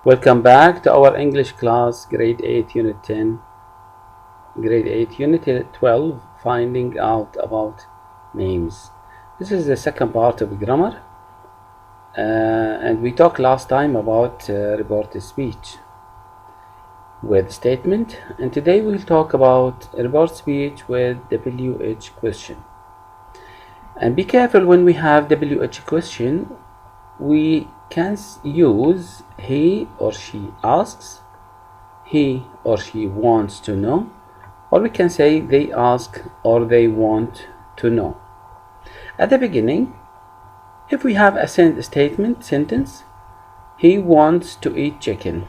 Welcome back to our English class, Grade 8, Unit 10, Grade 8, Unit 12, Finding Out About Names. This is the second part of grammar, and we talked last time about reported speech with statement, and today we'll talk about report speech with WH question. And be careful when we have WH question, we can use he or she asks, he or she wants to know, or we can say they ask or they want to know. At the beginning, if we have a sentence, he wants to eat chicken.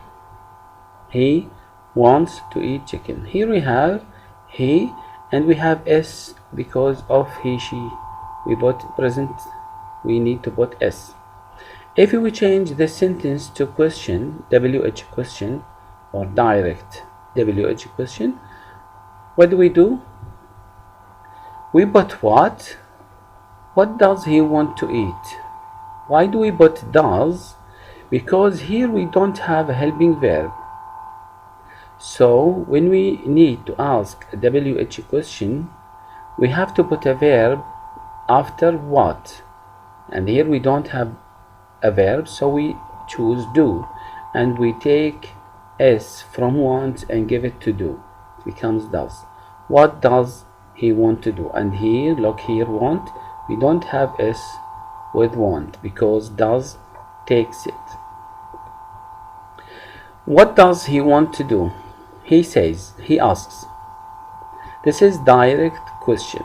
He wants to eat chicken. Here we have he and we have s because of he, she. We put present, we need to put s. If we change this sentence to question, WH question, or direct WH question, what do? We put what? What does he want to eat? Why do we put does? Because here we don't have a helping verb. So when we need to ask a WH question, we have to put a verb after what. And here we don't have a verb, so we choose do, and we take s from want and give it to do. It becomes does. What does he want to do? And here, look here, want, we don't have s with want because does takes it. What does he want to do? He says, he asks. This is direct question.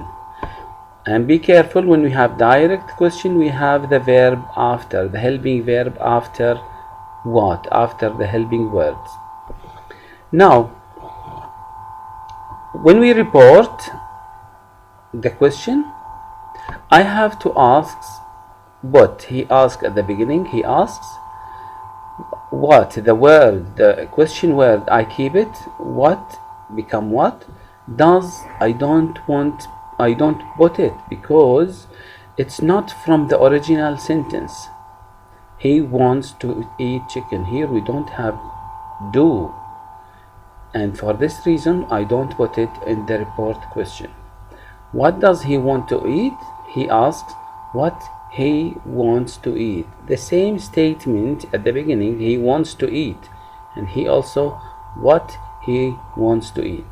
And be careful when we have direct question, we have the verb after, the helping verb after what? After the helping words. Now, when we report the question, I have to ask what. He asks at the beginning, he asks what, the word, the question word, I keep it, what become what, does, I don't put it because it's not from the original sentence. He wants to eat chicken. Here we don't have do, and for this reason I don't put it in the report question. What does he want to eat? He asks what he wants to eat. The same statement at the beginning, he wants to eat, and he also what he wants to eat.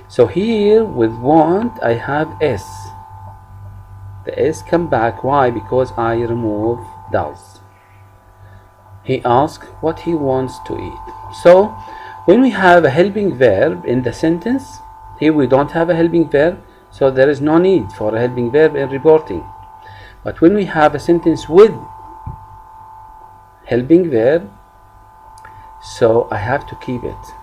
So here with want I have s. The s come back. Why? Because I remove does. He asks what he wants to eat. So when we have a helping verb in the sentence, here we don't have a helping verb, so there is no need for a helping verb in reporting. But when we have a sentence with helping verb, so I have to keep it.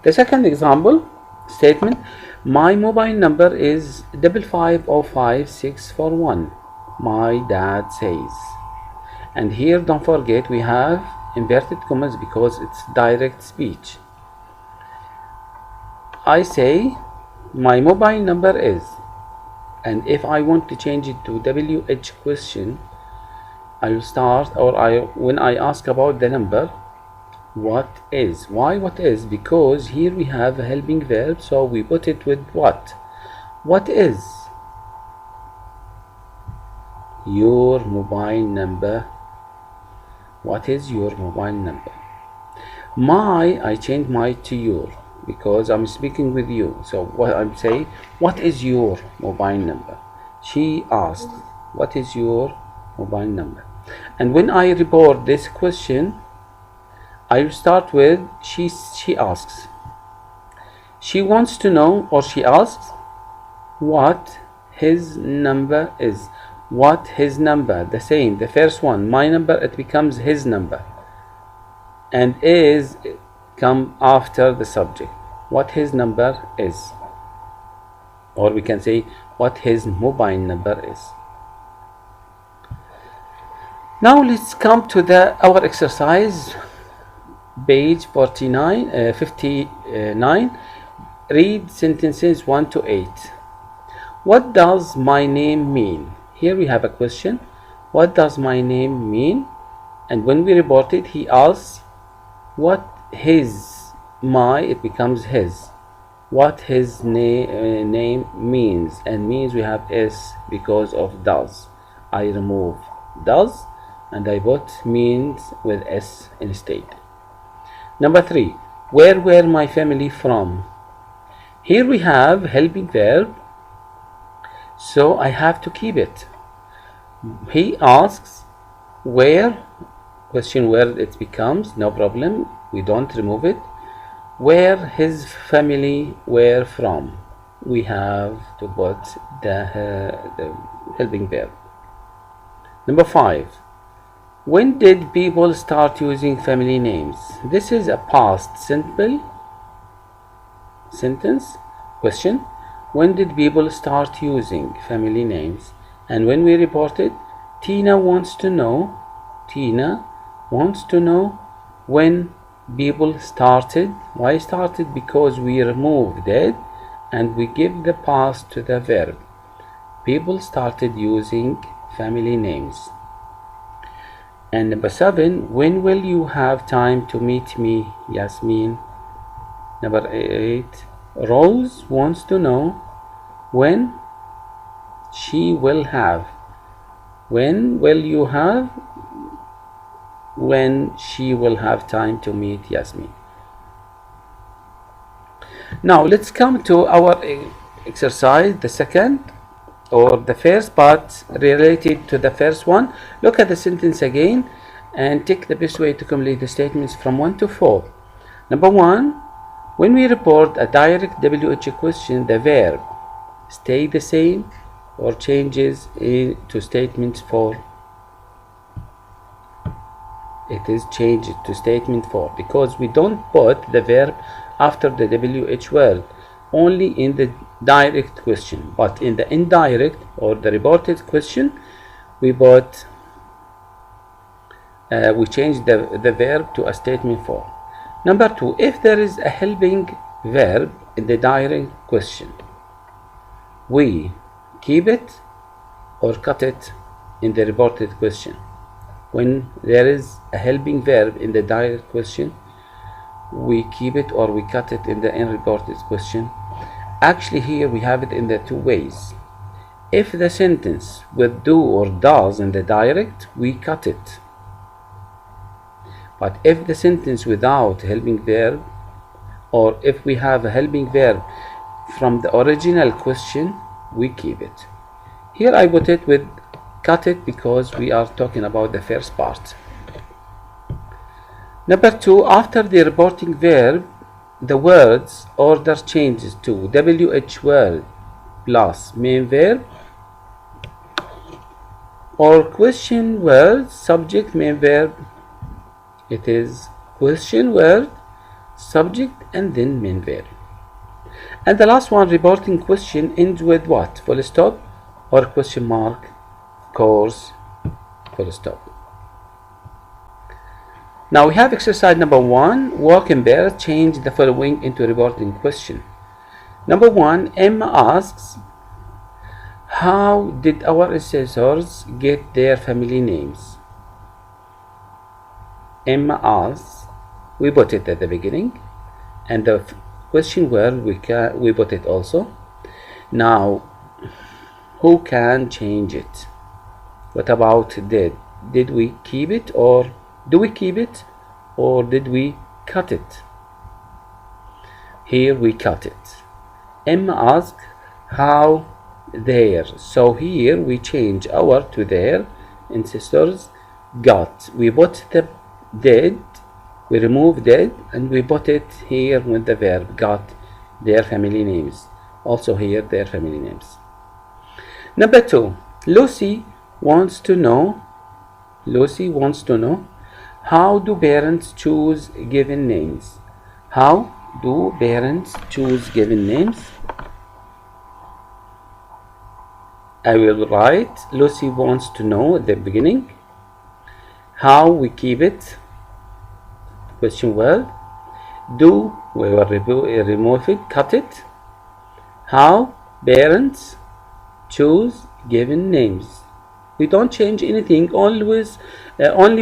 The second example statement, my mobile number is 5505641. My dad says. And here don't forget we have inverted commas because it's direct speech. I say my mobile number is, and if I want to change it to WH question, I will start, or when I ask about the number, what is. Why what is? Because here we have a helping verb, so we put it with what. What is your mobile number? What is your mobile number? My, I change my to your because I'm speaking with you. So what I'm saying, what is your mobile number? She asked, what is your mobile number? And when I report this question, I will start with she asks. She wants to know, or she asks what his number is. What his number, the same, the first one, my number, it becomes his number, and is come after the subject. What his number is, or we can say what his mobile number is. Now let's come to our exercise, page 59. Read sentences 1 to 8. What does my name mean? Here we have a question. What does my name mean? And when we report it, he asks What his, my, it becomes his. What his name means, and means we have s because of does. I remove does and I put means with s instead. Number 3, where were my family from? Here we have helping verb, so I have to keep it. He asks where, question where it becomes, no problem, we don't remove it. Where his family were from, we have to put the helping verb. Number 5, when did people start using family names? This is a past simple sentence question. When did people start using family names? And when we reported, Tina wants to know when people started. Why started? Because we remove did and we give the past to the verb. People started using family names. And number 7, when will you have time to meet me, Yasmin? Number 8, Rose wants to know when she will have. When will you have? When she will have time to meet Yasmin. Now let's come to our exercise, the second or the first part related to the first one. Look at the sentence again and take the best way to complete the statements from 1 to 4. Number 1, when we report a direct WH question, the verb stay the same or changes to statement 4. It is changed to statement 4 because we don't put the verb after the WH word, only in the direct question, but in the indirect or the reported question we put we change the verb to a statement 4. Number 2, if there is a helping verb in the direct question, we keep it or cut it in the reported question. When there is a helping verb in the direct question, we keep it or we cut it in the unreported question. Actually here we have it in the two ways. If the sentence with do or does in the direct, we cut it. But if the sentence without helping verb, or if we have a helping verb from the original question, we keep it. Here I put it with cut it because we are talking about the first part. Number 2, after the reporting verb, the words order changes to WH word plus main verb or question word subject main verb. It is question word subject and then main verb. And the last one, reporting question, ends with what? Full stop or question mark? Course, full stop. Now we have exercise number 1, work in pair, change the following into reporting question. Number 1, Emma asks, how did our ancestors get their family names? Emma asks, we put it at the beginning, and the question word we put it also. Now, who can change it? What about did? Did we keep it or do we keep it or did we cut it? Here we cut it. Emma asked how their. So here we change our to their ancestors got. We put the did, we remove did and we put it here with the verb got their family names. Also here their family names. Number 2, Lucy wants to know how do parents choose given names? How do parents choose given names? I will write Lucy wants to know at the beginning. How we keep it, question word. Do we will remove it, cut it. How parents choose given names. We don't change anything, only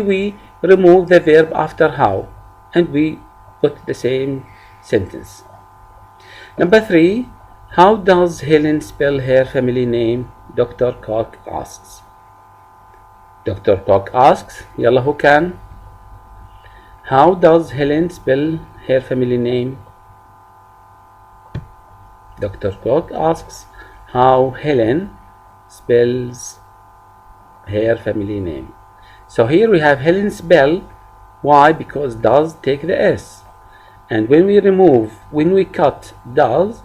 we remove the verb after how. and we put the same sentence. Number 3, how does Helen spell her family name? Dr. Cook asks. Dr. Cook asks, يلا who can? How does Helen spell her family name? Dr. Cook asks how Helen spells her family name. So here we have Helen spell. Why? Because does take the S. And when we cut does,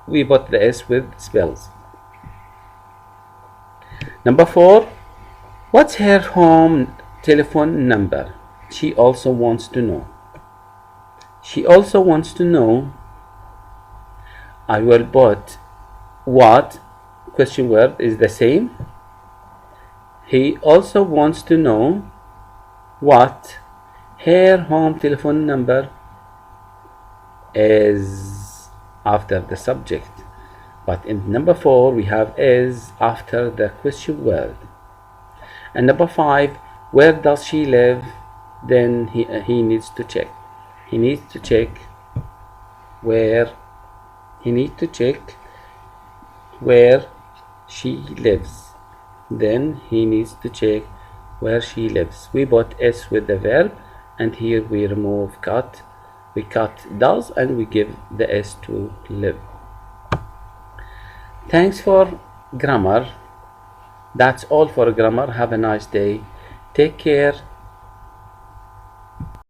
we put the S with spells. Number 4, what's her home telephone number? She also wants to know. She also wants to know. I will put what question word is the same. He also wants to know what her home telephone number is after the subject. But in number 4 we have is after the question word. And number 5, where does she live? Then he needs to check. He needs to check where she lives. Then he needs to check where she lives. We put S with the verb, and here we remove cut. We cut does and we give the S to live. Thanks for grammar. That's all for grammar. Have a nice day. Take care.